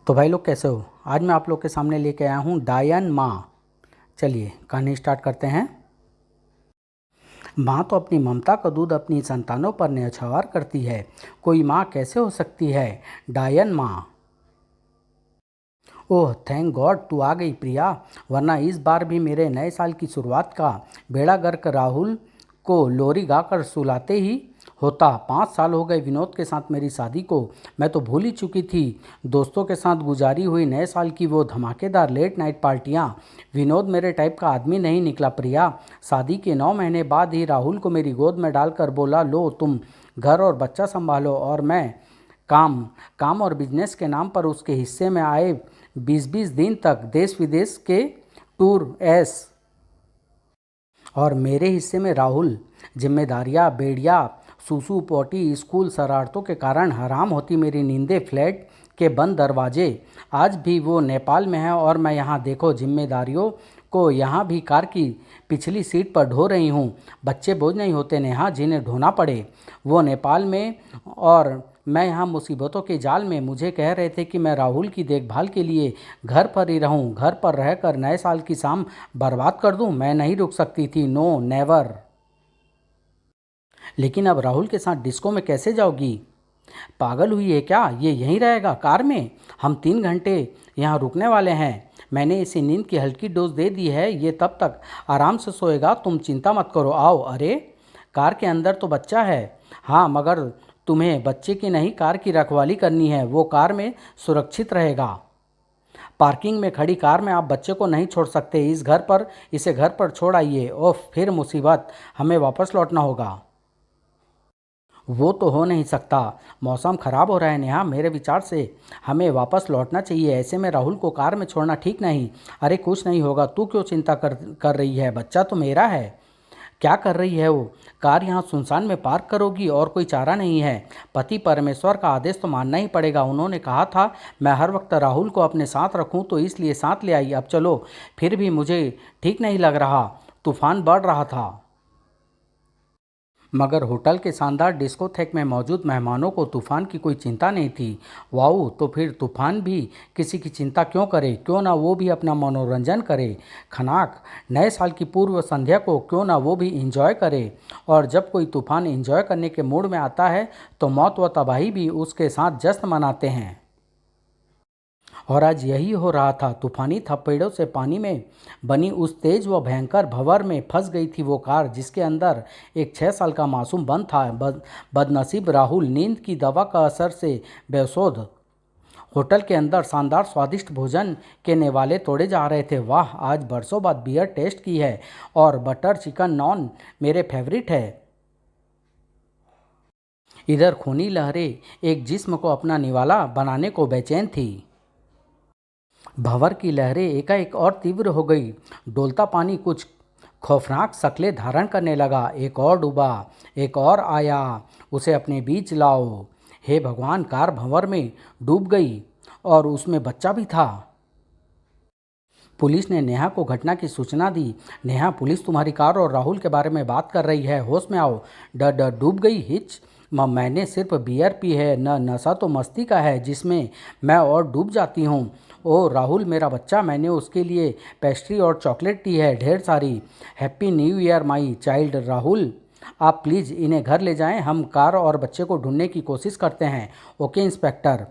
तो भाई लोग कैसे हो। आज मैं आप लोग के सामने लेके आया हूँ डायन माँ। चलिए कहानी स्टार्ट करते हैं। माँ तो अपनी ममता का दूध अपनी संतानों पर न्यौछावर करती है। कोई माँ कैसे हो सकती है डायन माँ। ओह थैंक गॉड तू आ गई प्रिया, वरना इस बार भी मेरे नए साल की शुरुआत का बेड़ा गर्क राहुल को लोरी गाकर सुलाते ही होता। 5 साल हो गए विनोद के साथ मेरी शादी को। मैं तो भूल ही चुकी थी दोस्तों के साथ गुजारी हुई नए साल की वो धमाकेदार लेट नाइट पार्टियाँ। विनोद मेरे टाइप का आदमी नहीं निकला प्रिया। शादी के 9 महीने बाद ही राहुल को मेरी गोद में डालकर बोला, लो तुम घर और बच्चा संभालो और मैं काम काम और बिजनेस के नाम पर उसके हिस्से में आए 20-20 दिन तक देश विदेश के टूर एस और मेरे हिस्से में राहुल। जिम्मेदारियां बेड़िया सूसू पोटी स्कूल शरारतों के कारण हराम होती मेरी नींदें, फ्लैट के बंद दरवाजे। आज भी वो नेपाल में है और मैं यहाँ देखो जिम्मेदारियों को यहाँ भी कार की पिछली सीट पर ढो रही हूँ। बच्चे बोझ नहीं होते नेहा जिन्हें ढोना पड़े, वो नेपाल में और मैं यहाँ मुसीबतों के जाल में। मुझे कह रहे थे कि मैं राहुल की देखभाल के लिए घर पर ही रहूँ, घर पर रहकर नए साल की शाम बर्बाद कर दूँ। मैं नहीं रुक सकती थी, नो नेवर। लेकिन अब राहुल के साथ डिस्को में कैसे जाओगी, पागल हुई है क्या। ये यहीं रहेगा कार में, हम 3 घंटे यहाँ रुकने वाले हैं। मैंने इसे नींद की हल्की डोज दे दी है, ये तब तक आराम से सोएगा, तुम चिंता मत करो। आओ। अरे कार के अंदर तो बच्चा है। हाँ मगर तुम्हें बच्चे की नहीं कार की रखवाली करनी है, वो कार में सुरक्षित रहेगा। पार्किंग में खड़ी कार में आप बच्चे को नहीं छोड़ सकते, इसे घर पर छोड़ आइए। ओह फिर मुसीबत, हमें वापस लौटना होगा। वो तो हो नहीं सकता, मौसम खराब हो रहा है नेहा, मेरे विचार से हमें वापस लौटना चाहिए। ऐसे में राहुल को कार में छोड़ना ठीक नहीं। अरे कुछ नहीं होगा, तू क्यों चिंता कर रही है, बच्चा तो मेरा है। क्या कर रही है वो, कार यहाँ सुनसान में पार्क करोगी और कोई चारा नहीं है। पति परमेश्वर का आदेश तो मानना ही पड़ेगा। उन्होंने कहा था मैं हर वक्त राहुल को अपने साथ रखूं, तो इसलिए साथ ले आई। अब चलो। फिर भी मुझे ठीक नहीं लग रहा, तूफान बढ़ रहा था। मगर होटल के शानदार डिस्कोथेक में मौजूद मेहमानों को तूफान की कोई चिंता नहीं थी। वाओ, तो फिर तूफान भी किसी की चिंता क्यों करे, क्यों ना वो भी अपना मनोरंजन करे। खनाक नए साल की पूर्व संध्या को क्यों ना वो भी इंजॉय करे। और जब कोई तूफान इंजॉय करने के मूड में आता है तो मौत व तबाही भी उसके साथ जश्न मनाते हैं। और आज यही हो रहा था। तूफानी थपेड़ों से पानी में बनी उस तेज व भयंकर भंवर में फंस गई थी वो कार, जिसके अंदर एक 6 साल का मासूम बंद था। बदनसीब राहुल नींद की दवा का असर से बेसुध होटल के अंदर शानदार स्वादिष्ट भोजन के नेवाले तोड़े जा रहे थे। वाह, आज बरसों बाद बियर टेस्ट की है और बटर चिकन नॉन मेरे फेवरेट है। इधर खूनी लहरें एक जिस्म को अपना निवाला बनाने को बेचैन थी। भंवर की लहरें एकाएक और तीव्र हो गई। डोलता पानी कुछ खौफनाक शक्लें धारण करने लगा। एक और डूबा, एक और आया, उसे अपने बीच लाओ। हे भगवान, कार भंवर में डूब गई और उसमें बच्चा भी था। पुलिस ने नेहा को घटना की सूचना दी। नेहा, पुलिस तुम्हारी कार और राहुल के बारे में बात कर रही है, होश में आओ। डर डूब गई हिच। मैंने सिर्फ बियर पी है, न नशा तो मस्ती का है जिसमें मैं और डूब जाती हूँ। ओ राहुल मेरा बच्चा, मैंने उसके लिए पेस्ट्री और चॉकलेट दी है ढेर सारी। Happy new year my child. Rahul आप प्लीज़ इन्हें घर ले जाएं, हम कार और बच्चे को ढूंढने की कोशिश करते हैं। Okay inspector.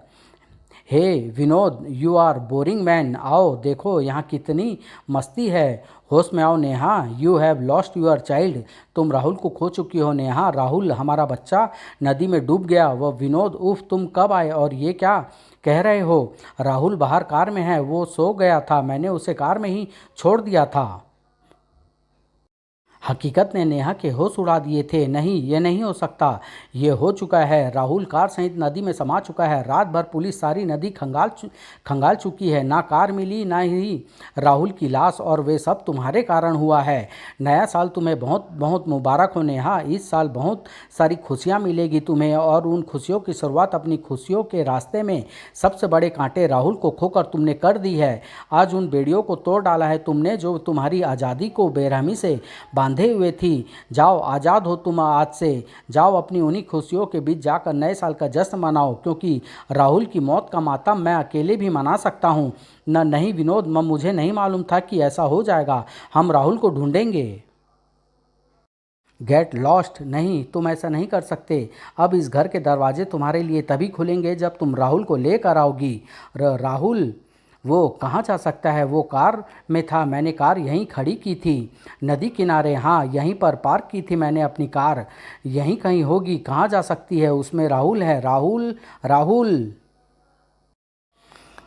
हे Vinod, you are boring man, आओ देखो यहाँ कितनी मस्ती है। होश में आओ Neha, you have lost your child. तुम राहुल को खो चुकी हो नेहा। राहुल हमारा बच्चा नदी में डूब गया। वह विनोद, उफ तुम कब आए और ये क्या कह रहे हो। राहुल बाहर कार में है, वो सो गया था, मैंने उसे कार में ही छोड़ दिया था। हकीकत ने नेहा के होश उड़ा दिए थे। नहीं, ये नहीं हो सकता, ये हो चुका है। राहुल कार सहित नदी में समा चुका है। रात भर पुलिस सारी नदी खंगाल चुकी है, ना कार मिली ना ही राहुल की लाश, और वे सब तुम्हारे कारण हुआ है। नया साल तुम्हें बहुत बहुत मुबारक हो नेहा। इस साल बहुत सारी खुशियाँ मिलेगी तुम्हें, और उन खुशियों की शुरुआत अपनी खुशियों के रास्ते में सबसे बड़े कांटे राहुल को खोकर तुमने कर दी है। आज उन बेड़ियों को तोड़ डाला है तुमने जो तुम्हारी आज़ादी को बेरहमी से बांधे बांधे हुए थी। जाओ, आज़ाद हो तुम आज से। जाओ अपनी उन्हीं खुशियों के बीच जाकर नए साल का जश्न मनाओ, क्योंकि राहुल की मौत का मातम मैं अकेले भी मना सकता हूँ। नहीं विनोद, मुझे नहीं मालूम था कि ऐसा हो जाएगा। हम राहुल को ढूंढेंगे। Get lost. नहीं, तुम ऐसा नहीं कर सकते। अब इस घर के दरवाजे तुम्हारे लिए तभी खुलेंगे जब तुम राहुल को लेकर आओगी। राहुल वो कहाँ जा सकता है? वो कार में था, मैंने कार यहीं खड़ी की थी नदी किनारे। हाँ, यहीं पर पार्क की थी मैंने अपनी कार। यहीं कहीं होगी, कहाँ जा सकती है? उसमें राहुल है। राहुल, राहुल,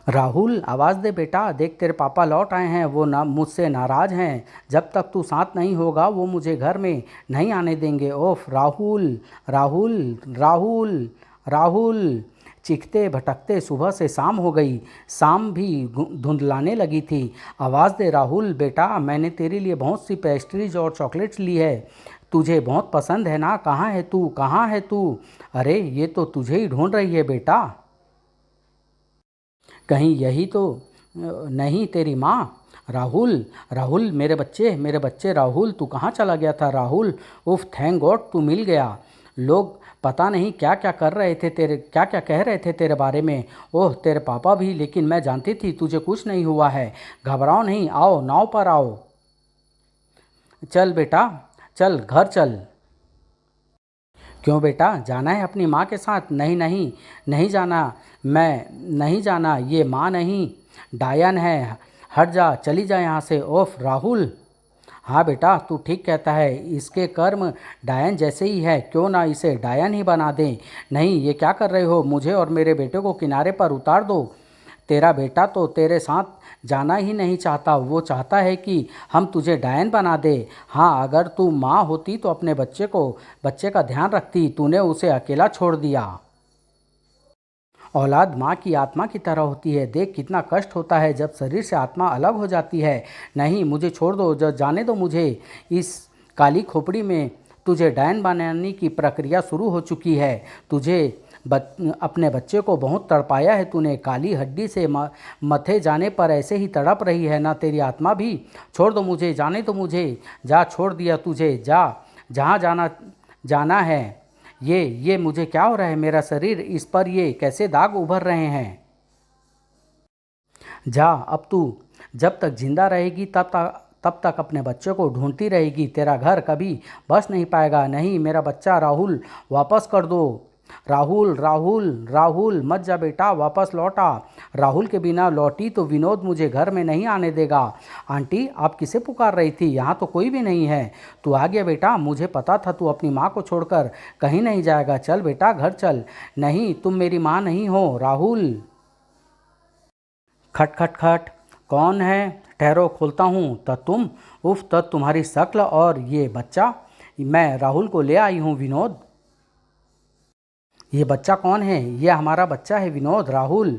राहुल, आवाज़ दे बेटा, देख तेरे पापा लौट आए हैं। वो ना मुझसे नाराज़ हैं। जब तक तू साथ नहीं होगा वो मुझे घर में नहीं आने देंगे। ओफ राहुल, राहुल, राहुल, राहुल। चीखते भटकते सुबह से शाम हो गई। शाम भी धुंधलाने लगी थी। आवाज़ दे राहुल बेटा, मैंने तेरे लिए बहुत सी पेस्ट्रीज और चॉकलेट्स ली है। तुझे बहुत पसंद है ना? कहाँ है तू? कहाँ है तू? अरे ये तो तुझे ही ढूंढ रही है बेटा। कहीं यही तो नहीं तेरी माँ? राहुल, राहुल, मेरे बच्चे, राहुल तू कहाँ चला गया था? राहुल, उफ थैंक गॉड तू मिल गया। लोग पता नहीं क्या क्या कर रहे थे तेरे, क्या क्या कह रहे थे तेरे बारे में। ओह तेरे पापा भी, लेकिन मैं जानती थी तुझे कुछ नहीं हुआ है। घबराओ नहीं, आओ नाव पर आओ। चल बेटा, चल घर चल। क्यों बेटा, जाना है अपनी माँ के साथ? नहीं नहीं, नहीं जाना। मैं नहीं जाना, ये माँ नहीं डायन है। हट जा, चली जा यहाँ से। ओफ राहुल। हाँ बेटा, तू ठीक कहता है, इसके कर्म डायन जैसे ही है। क्यों ना इसे डायन ही बना दें। नहीं, ये क्या कर रहे हो? मुझे और मेरे बेटे को किनारे पर उतार दो। तेरा बेटा तो तेरे साथ जाना ही नहीं चाहता। वो चाहता है कि हम तुझे डायन बना दे। हाँ, अगर तू माँ होती तो अपने बच्चे का ध्यान रखती। तूने उसे अकेला छोड़ दिया। औलाद माँ की आत्मा की तरह होती है। देख कितना कष्ट होता है जब शरीर से आत्मा अलग हो जाती है। नहीं, मुझे छोड़ दो, जाने दो मुझे। इस काली खोपड़ी में तुझे डायन बनाने की प्रक्रिया शुरू हो चुकी है। तुझे अपने बच्चे को बहुत तड़पाया है तूने। काली हड्डी से मथे जाने पर ऐसे ही तड़प रही है ना तेरी आत्मा भी। छोड़ दो मुझे, जाने दो मुझे। जा, छोड़ दिया तुझे, जा जहाँ जाना जाना है। ये मुझे क्या हो रहा है? मेरा शरीर, इस पर ये कैसे दाग उभर रहे हैं? जा, अब तू जब तक जिंदा रहेगी तब तक अपने बच्चे को ढूंढती रहेगी। तेरा घर कभी बस नहीं पाएगा। नहीं, मेरा बच्चा राहुल वापस कर दो। राहुल, राहुल, राहुल, मत जा बेटा, वापस लौटा। राहुल के बिना लौटी तो विनोद मुझे घर में नहीं आने देगा। आंटी, आप किसे पुकार रही थी? यहाँ तो कोई भी नहीं है। तू आ गया बेटा, मुझे पता था तू अपनी माँ को छोड़कर कहीं नहीं जाएगा। चल बेटा, घर चल। नहीं, तुम मेरी माँ नहीं हो। राहुल। खट खट खट। कौन है? ठहरो, खोलता हूँ। तुम? उफ, तुम्हारी शक्ल और ये बच्चा। मैं राहुल को ले आई हूँ विनोद। ये बच्चा कौन है? ये हमारा बच्चा है विनोद। राहुल,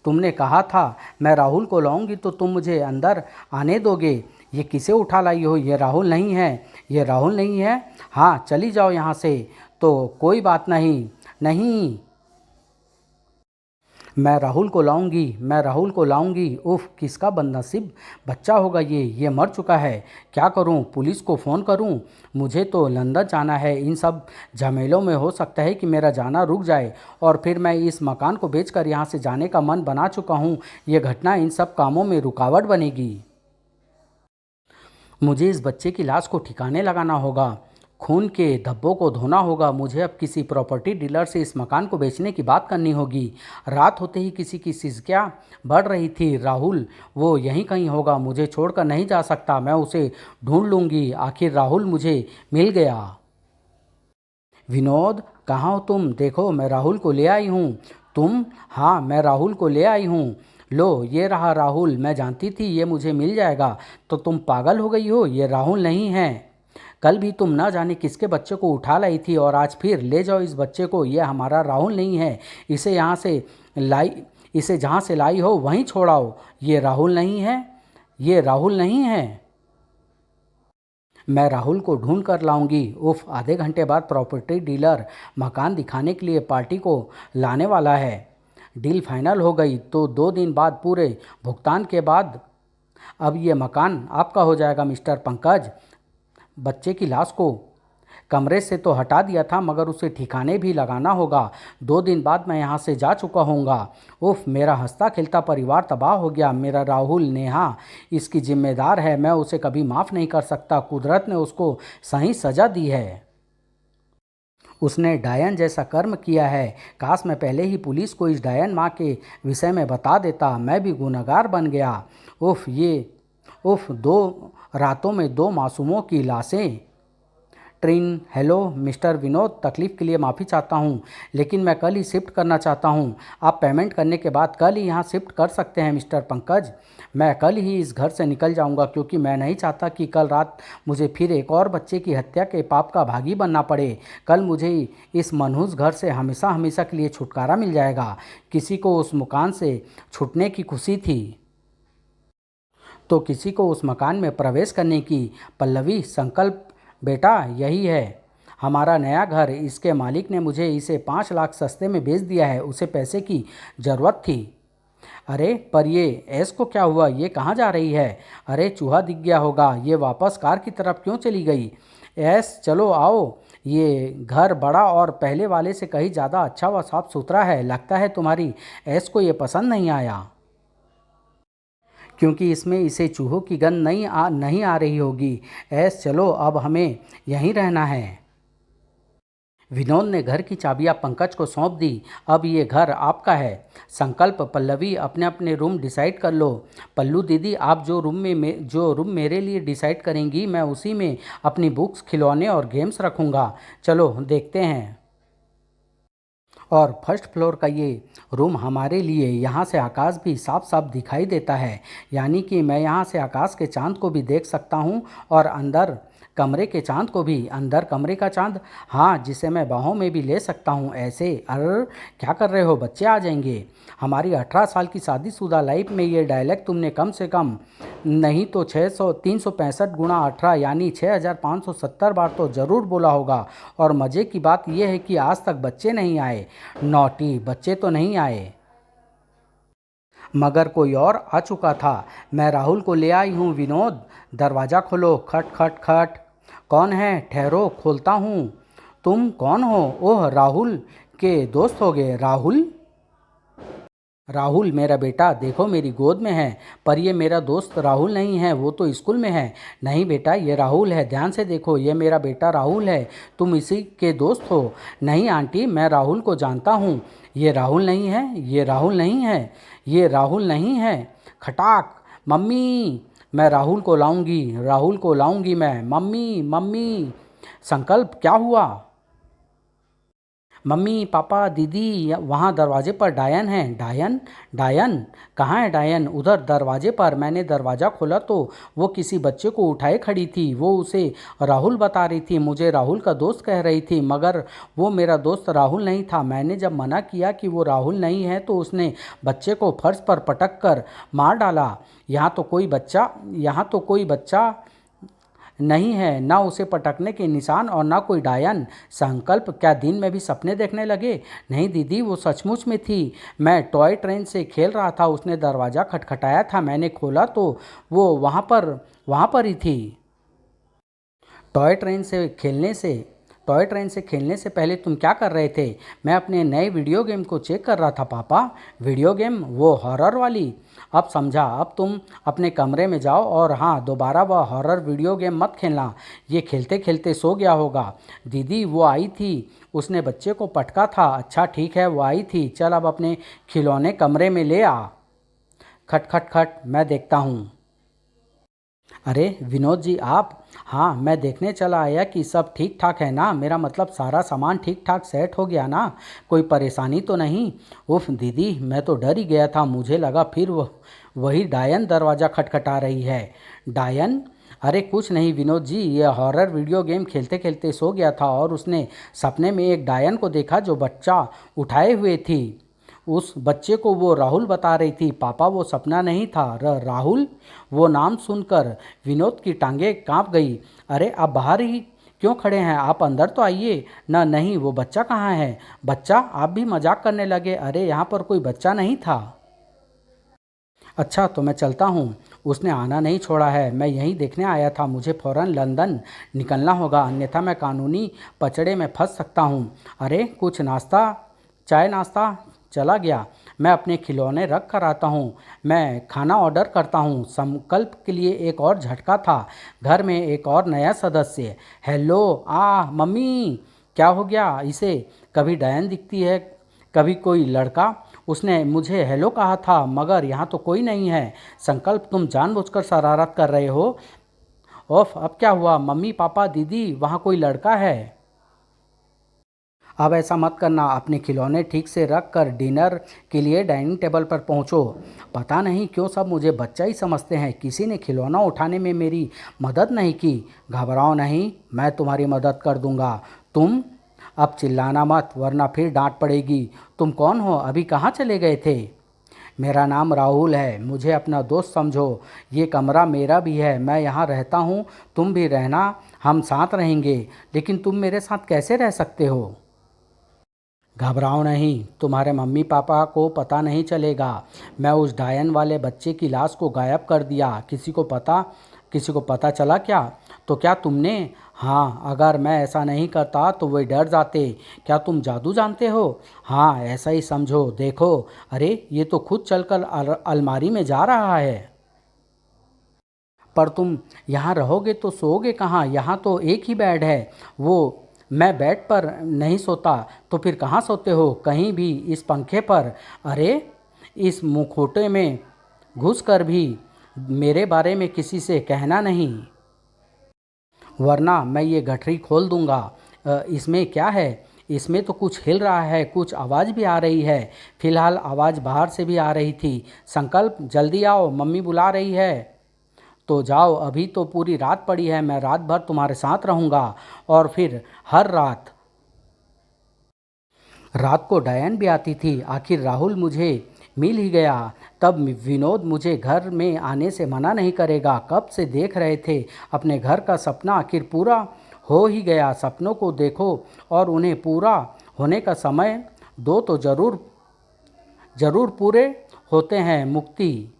तुमने कहा था मैं राहुल को लाऊंगी तो तुम मुझे अंदर आने दोगे। ये किसे उठा लाई हो? ये राहुल नहीं है। ये राहुल नहीं है। हाँ, चली जाओ यहाँ से। तो कोई बात नहीं। नहीं, मैं राहुल को लाऊंगी, मैं राहुल को लाऊंगी। उफ, किसका बदनसीब बच्चा होगा ये मर चुका है। क्या करूं? पुलिस को फ़ोन करूं? मुझे तो लंदन जाना है। इन सब झमेलों में हो सकता है कि मेरा जाना रुक जाए, और फिर मैं इस मकान को बेचकर यहाँ से जाने का मन बना चुका हूँ। ये घटना इन सब कामों में रुकावट बनेगी। मुझे इस बच्चे की लाश को ठिकाने लगाना होगा, खून के धब्बों को धोना होगा। मुझे अब किसी प्रॉपर्टी डीलर से इस मकान को बेचने की बात करनी होगी। रात होते ही किसी की सिसकियाँ बढ़ रही थी। राहुल, वो यहीं कहीं होगा, मुझे छोड़कर नहीं जा सकता। मैं उसे ढूंढ लूँगी। आखिर राहुल मुझे मिल गया। विनोद, कहाँ हो तुम? देखो, मैं राहुल को ले आई हूँ। तुम? हाँ, मैं राहुल को ले आई हूँ। लो, ये रहा राहुल। मैं जानती थी ये मुझे मिल जाएगा। तो तुम पागल हो गई हो? ये राहुल नहीं है। कल भी तुम ना जाने किसके बच्चे को उठा लाई थी, और आज फिर ले जाओ इस बच्चे को। ये हमारा राहुल नहीं है। इसे यहाँ से लाई इसे जहाँ से लाई हो वहीं छोड़ाओ। ये राहुल नहीं है। ये राहुल नहीं है। मैं राहुल को ढूंढ कर लाऊंगी। उफ, आधे घंटे बाद प्रॉपर्टी डीलर मकान दिखाने के लिए पार्टी को लाने वाला है। डील फाइनल हो गई तो 2 दिन बाद पूरे भुगतान के बाद अब ये मकान आपका हो जाएगा मिस्टर पंकज। बच्चे की लाश को कमरे से तो हटा दिया था, मगर उसे ठिकाने भी लगाना होगा। 2 दिन बाद मैं यहाँ से जा चुका होऊंगा। उफ, मेरा हंसता खिलता परिवार तबाह हो गया। मेरा राहुल, नेहा इसकी जिम्मेदार है। मैं उसे कभी माफ़ नहीं कर सकता। कुदरत ने उसको सही सज़ा दी है। उसने डायन जैसा कर्म किया है। काश मैं पहले ही पुलिस को इस डायन माँ के विषय में बता देता। मैं भी गुनहगार बन गया। उफ, 2 रातों में 2 मासूमों की लाशें। ट्रिन, हेलो मिस्टर विनोद, तकलीफ़ के लिए माफ़ी चाहता हूँ, लेकिन मैं कल ही शिफ्ट करना चाहता हूँ। आप पेमेंट करने के बाद कल ही यहाँ शिफ्ट कर सकते हैं मिस्टर पंकज। मैं कल ही इस घर से निकल जाऊँगा, क्योंकि मैं नहीं चाहता कि कल रात मुझे फिर एक और बच्चे की हत्या के पाप का भागी बनना पड़े। कल मुझे इस मनहूस घर से हमेशा हमेशा के लिए छुटकारा मिल जाएगा। किसी को उस मकान से छूटने की खुशी थी तो किसी को उस मकान में प्रवेश करने की। पल्लवी, संकल्प बेटा यही है हमारा नया घर। इसके मालिक ने मुझे इसे 5 लाख सस्ते में बेच दिया है। उसे पैसे की ज़रूरत थी। अरे पर ये ऐस को क्या हुआ? ये कहाँ जा रही है? अरे चूहा दिख गया होगा। ये वापस कार की तरफ क्यों चली गई? ऐस, चलो आओ। ये घर बड़ा और पहले वाले से कहीं ज़्यादा अच्छा व साफ सुथरा है। लगता है तुम्हारी ऐस को ये पसंद नहीं आया, क्योंकि इसमें इसे चूहों की गंध नहीं आ रही होगी। ऐस, चलो अब हमें यहीं रहना है। विनोद ने घर की चाबियां पंकज को सौंप दी। अब ये घर आपका है। संकल्प, पल्लवी अपने अपने रूम डिसाइड कर लो। पल्लू दीदी, आप जो रूम मेरे लिए डिसाइड करेंगी, मैं उसी में अपनी बुक्स, खिलौने और गेम्स रखूँगा। चलो देखते हैं। और फर्स्ट फ्लोर का ये रूम हमारे लिए। यहाँ से आकाश भी साफ साफ दिखाई देता है, यानी कि मैं यहाँ से आकाश के चांद को भी देख सकता हूँ और अंदर कमरे के चांद को भी। अंदर कमरे का चांद? हाँ, जिसे मैं बाहों में भी ले सकता हूँ ऐसे। अरे क्या कर रहे हो? बच्चे आ जाएंगे। हमारी 18 साल की शादीशुदा लाइफ में ये डायलॉग तुमने कम से कम नहीं तो 365 गुणा 18 यानी 6570 बार तो ज़रूर बोला होगा। और मज़े की बात यह है कि आज तक बच्चे नहीं आए। नॉटी, बच्चे तो नहीं आए, मगर कोई और आ चुका था। मैं राहुल को ले आई हूँ। विनोद, दरवाज़ा खोलो। खट खट खट। कौन है? ठहरो, खोलता हूँ। तुम कौन हो? ओह, राहुल के दोस्त हो गए। राहुल? राहुल मेरा बेटा, देखो मेरी गोद में है। पर ये मेरा दोस्त राहुल नहीं है, वो तो स्कूल में है। नहीं बेटा, ये राहुल है। ध्यान से देखो, ये मेरा बेटा राहुल है। तुम इसी के दोस्त हो? नहीं आंटी, मैं राहुल को जानता हूँ। ये राहुल नहीं है, ये राहुल नहीं है, ये राहुल नहीं है। खटाक। मम्मी, मैं राहुल को लाऊंगी, राहुल को लाऊंगी मैं। Mummy mummy. संकल्प, क्या हुआ? मम्मी, पापा, दीदी, वहाँ दरवाजे पर डायन है। डायन? डायन कहाँ है? डायन उधर दरवाजे पर। मैंने दरवाज़ा खोला तो वो किसी बच्चे को उठाए खड़ी थी। वो उसे राहुल बता रही थी, मुझे राहुल का दोस्त कह रही थी, मगर वो मेरा दोस्त राहुल नहीं था। मैंने जब मना किया कि वो राहुल नहीं है तो उसने बच्चे को फर्श पर पटक कर मार डाला। यहाँ तो कोई बच्चा नहीं है, ना उसे पटकने के निशान और ना कोई डायन। संकल्प, क्या दिन में भी सपने देखने लगे? नहीं दीदी, वो सचमुच में थी। मैं टॉय ट्रेन से खेल रहा था, उसने दरवाज़ा खटखटाया था, मैंने खोला तो वो वहाँ पर ही थी। टॉय ट्रेन से खेलने से टॉय ट्रेन से खेलने से पहले तुम क्या कर रहे थे? मैं अपने नए वीडियो गेम को चेक कर रहा था पापा। Video game? वो हॉरर वाली? अब समझा। अब तुम अपने कमरे में जाओ और हाँ, दोबारा वह हॉरर वीडियो गेम मत खेलना। ये खेलते खेलते सो गया होगा। दीदी, वो आई थी, उसने बच्चे को पटका था। अच्छा ठीक है, वो आई थी। चल अब अपने खिलौने कमरे में ले आ। खट खट खट, मैं देखता हूँ। अरे विनोद जी, आप? हाँ, मैं देखने चला आया कि सब ठीक ठाक है ना। मेरा मतलब सारा सामान ठीक ठाक सेट हो गया ना, कोई परेशानी तो नहीं? उफ दीदी, मैं तो डर ही गया था। मुझे लगा फिर वही डायन दरवाज़ा खटखटा रही है। डायन? अरे कुछ नहीं विनोद जी, ये हॉरर वीडियो गेम खेलते खेलते सो गया था और उसने सपने में एक डायन को देखा जो बच्चा उठाए हुए थी। उस बच्चे को वो राहुल बता रही थी। पापा, वो सपना नहीं था। राहुल? वो नाम सुनकर विनोद की टांगें कांप गई। अरे आप बाहर ही क्यों खड़े हैं? आप अंदर तो आइए ना। नहीं, वो बच्चा कहाँ है? बच्चा? आप भी मजाक करने लगे। अरे यहाँ पर कोई बच्चा नहीं था। अच्छा तो मैं चलता हूँ। उसने आना नहीं छोड़ा है। मैं यहीं देखने आया था। मुझे फ़ौरन लंदन निकलना होगा, अन्यथा मैं कानूनी पचड़े में फंस सकता हूँ। अरे कुछ नाश्ता, चाय नाश्ता। चला गया। मैं अपने खिलौने रख कर आता हूँ। मैं खाना ऑर्डर करता हूँ। संकल्प के लिए एक और झटका था। घर में एक और नया सदस्य। हेलो मम्मी, क्या हो गया इसे? कभी डायन दिखती है, कभी कोई लड़का। उसने मुझे हेलो कहा था, मगर यहाँ तो कोई नहीं है। संकल्प, तुम जानबूझकर शरारत कर रहे हो। ओफ, अब क्या हुआ? मम्मी, पापा, दीदी, वहाँ कोई लड़का है। अब ऐसा मत करना। अपने खिलौने ठीक से रख कर डिनर के लिए डाइनिंग टेबल पर पहुँचो। पता नहीं क्यों सब मुझे बच्चा ही समझते हैं। किसी ने खिलौना उठाने में मेरी मदद नहीं की। घबराओ नहीं, मैं तुम्हारी मदद कर दूंगा। तुम अब चिल्लाना मत, वरना फिर डांट पड़ेगी। तुम कौन हो? अभी कहाँ चले गए थे? मेरा नाम राहुल है। मुझे अपना दोस्त समझो। ये कमरा मेरा भी है, मैं यहाँ रहता हूँ। तुम भी रहना, हम साथ रहेंगे। लेकिन तुम मेरे साथ कैसे रह सकते हो? घबराओ नहीं, तुम्हारे मम्मी पापा को पता नहीं चलेगा। मैं उस डायन वाले बच्चे की लाश को गायब कर दिया। किसी को पता चला क्या? तो क्या तुमने? हाँ, अगर मैं ऐसा नहीं करता तो वे डर जाते। क्या तुम जादू जानते हो? हाँ, ऐसा ही समझो। देखो, अरे ये तो खुद चलकर अलमारी में जा रहा है। पर तुम यहाँ रहोगे तो सोओगे कहाँ? यहाँ तो एक ही बेड है। वो मैं बेड पर नहीं सोता। तो फिर कहाँ सोते हो? कहीं भी, इस पंखे पर। अरे इस मुखौटे में घुस कर भी मेरे बारे में किसी से कहना नहीं, वरना मैं ये गठरी खोल दूंगा। इसमें क्या है? इसमें तो कुछ हिल रहा है, कुछ आवाज़ भी आ रही है। फिलहाल आवाज़ बाहर से भी आ रही थी। संकल्प, जल्दी आओ, मम्मी बुला रही है। तो जाओ, अभी तो पूरी रात पड़ी है। मैं रात भर तुम्हारे साथ रहूँगा। और फिर हर रात रात को डायन भी आती थी। आखिर राहुल मुझे मिल ही गया। तब विनोद मुझे घर में आने से मना नहीं करेगा। कब से देख रहे थे अपने घर का सपना, आखिर पूरा हो ही गया। सपनों को देखो और उन्हें पूरा होने का समय दो तो ज़रूर पूरे होते हैं। मुक्ति,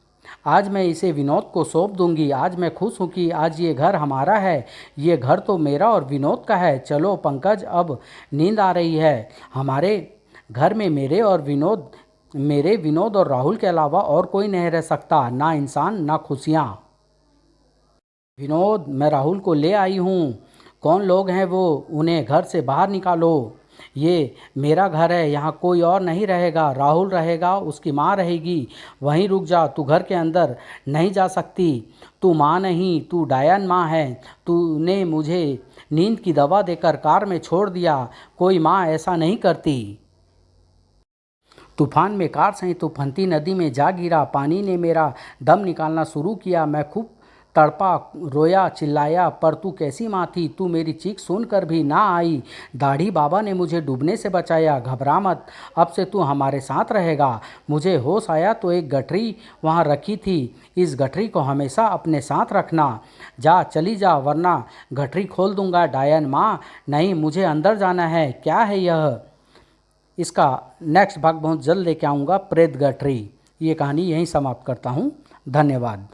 आज मैं इसे विनोद को सौंप दूंगी। आज मैं खुश हूँ कि आज ये घर हमारा है। ये घर तो मेरा और विनोद का है। चलो पंकज, अब नींद आ रही है। हमारे घर में मेरे विनोद और राहुल के अलावा और कोई नहीं रह सकता। ना इंसान, ना खुशियाँ। विनोद, मैं राहुल को ले आई हूँ। कौन लोग हैं वो? उन्हें घर से बाहर निकालो। ये मेरा घर है, यहाँ कोई और नहीं रहेगा। राहुल रहेगा, उसकी माँ रहेगी। वहीं रुक जा, तू घर के अंदर नहीं जा सकती। तू माँ नहीं, तू डायन माँ है। तूने मुझे नींद की दवा देकर कार में छोड़ दिया। कोई माँ ऐसा नहीं करती। तूफान में कार सहित उफनती नदी में जा गिरा। पानी ने मेरा दम निकालना शुरू किया। मैं खूब तड़पा, रोया, चिल्लाया, पर तू कैसी माँ थी? तू मेरी चीख सुनकर भी ना आई। दाढ़ी बाबा ने मुझे डूबने से बचाया। घबरा मत, अब से तू हमारे साथ रहेगा। मुझे होश आया तो एक गठरी वहाँ रखी थी। इस गठरी को हमेशा अपने साथ रखना। जा, चली जा, वरना गठरी खोल दूंगा। डायन माँ, नहीं, मुझे अंदर जाना है। क्या है यह? इसका नेक्स्ट भाग बहुत जल्द लेके आऊँगा, प्रेत गठरी। ये कहानी यहीं समाप्त करता हूँ। धन्यवाद।